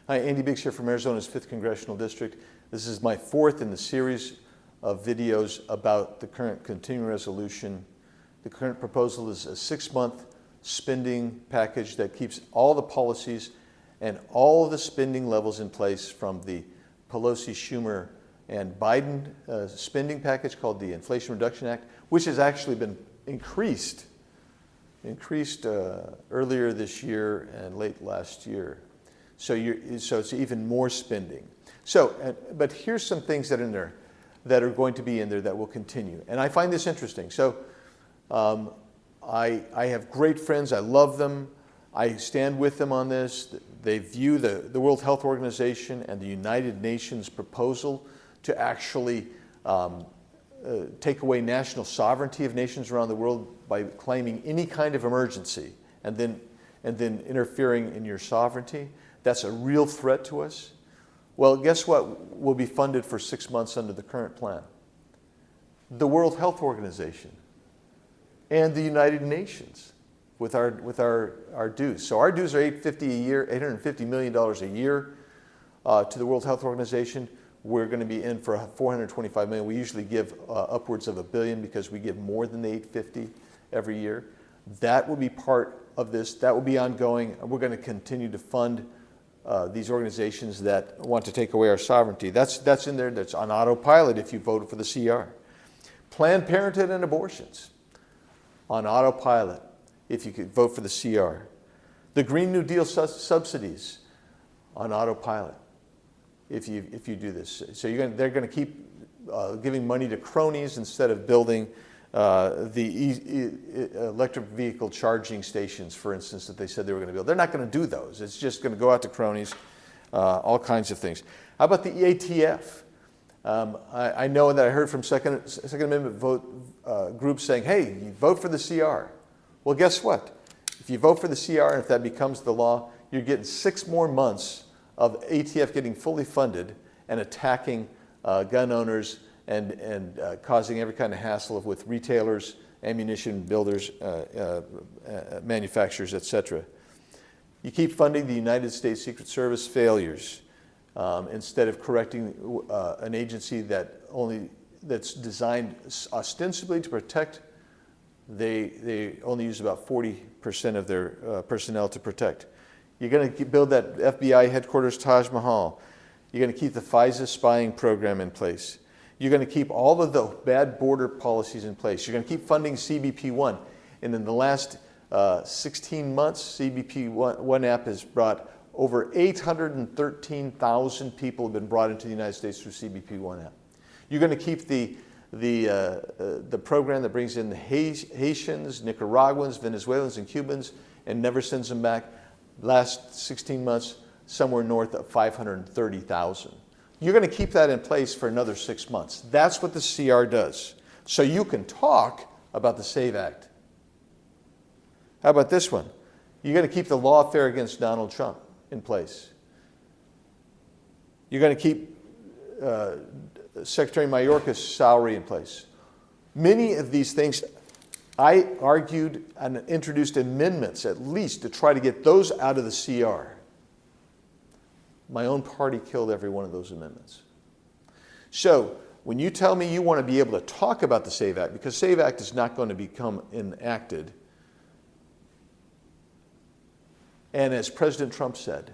Hi, Andy Biggs here from Arizona's 5th Congressional District. This is my 4th in the series of videos about the current continuing resolution. The current proposal is a 6-month spending package that keeps all the policies and all of the spending levels in place from the Pelosi, Schumer, and Biden spending package called the Inflation Reduction Act, which has actually been increased earlier this year and late last year. So it's even more spending. But here's some things that are in there that are going to be in there that will continue. And I find this interesting. So I have great friends. I love them. I stand with them on this. They view the World Health Organization and the United Nations proposal to actually take away national sovereignty of nations around the world by claiming any kind of emergency and then interfering in your sovereignty. That's a real threat to us. Well, guess what will be funded for 6 months under the current plan? The World Health Organization and the United Nations with our dues. So our dues are $850 million a year to the World Health Organization. We're going to be in for $425 million. We usually give upwards of $1 billion because we give more than the $850 every year. That will be part of this. That will be ongoing. We're going to continue to fund these organizations that want to take away our sovereignty. That's in there. That's on autopilot if you voted for the CR. Planned Parenthood and abortions on autopilot if you could vote for the CR. The Green New Deal subsidies on autopilot if you do this. So they're going to keep giving money to cronies instead of building the electric vehicle charging stations, for instance, that they said they were going to build. They're not going to do those. It's just going to go out to cronies, all kinds of things. How about the ATF? I know that I heard from Second Amendment vote groups saying, hey, you vote for the CR. Well, guess what? If you vote for the CR and if that becomes the law, you're getting 6 more months of ATF getting fully funded and attacking gun owners and causing every kind of hassle with retailers, ammunition builders, manufacturers, etc. You keep funding the United States Secret Service failures instead of correcting an agency that's designed ostensibly to protect. They only use about 40% of their personnel to protect. You're going to build that FBI headquarters Taj Mahal. You're going to keep the FISA spying program in place. You're going to keep all of the bad border policies in place. You're going to keep funding CBP-1. And in the last 16 months, CBP-1 app has brought over 813,000 people have been brought into the United States through CBP-1 app. You're going to keep the program that brings in the Haitians, Nicaraguans, Venezuelans, and Cubans and never sends them back. Last 16 months, somewhere north of 530,000. You're going to keep that in place for another 6 months. That's what the CR does. So you can talk about the SAVE Act. How about this one? You're going to keep the lawfare against Donald Trump in place. You're going to keep Secretary Mayorkas' salary in place. Many of these things, I argued and introduced amendments at least to try to get those out of the CR. My own party killed every one of those amendments. So when you tell me you want to be able to talk about the SAVE Act, because SAVE Act is not going to become enacted, and as President Trump said,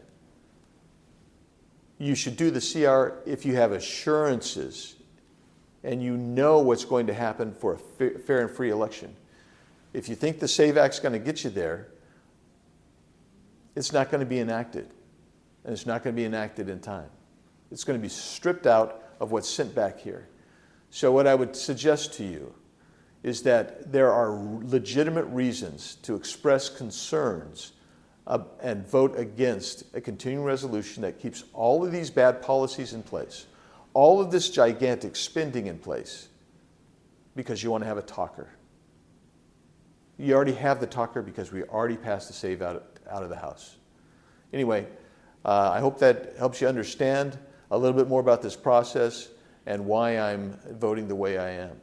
you should do the CR if you have assurances and you know what's going to happen for a fair and free election. If you think the SAVE Act's going to get you there, it's not going to be enacted. And it's not going to be enacted in time. It's going to be stripped out of what's sent back here. So what I would suggest to you is that there are legitimate reasons to express concerns and vote against a continuing resolution that keeps all of these bad policies in place, all of this gigantic spending in place, because you want to have a talker. You already have the talker because we already passed the SAVE out of the House. Anyway, I hope that helps you understand a little bit more about this process and why I'm voting the way I am.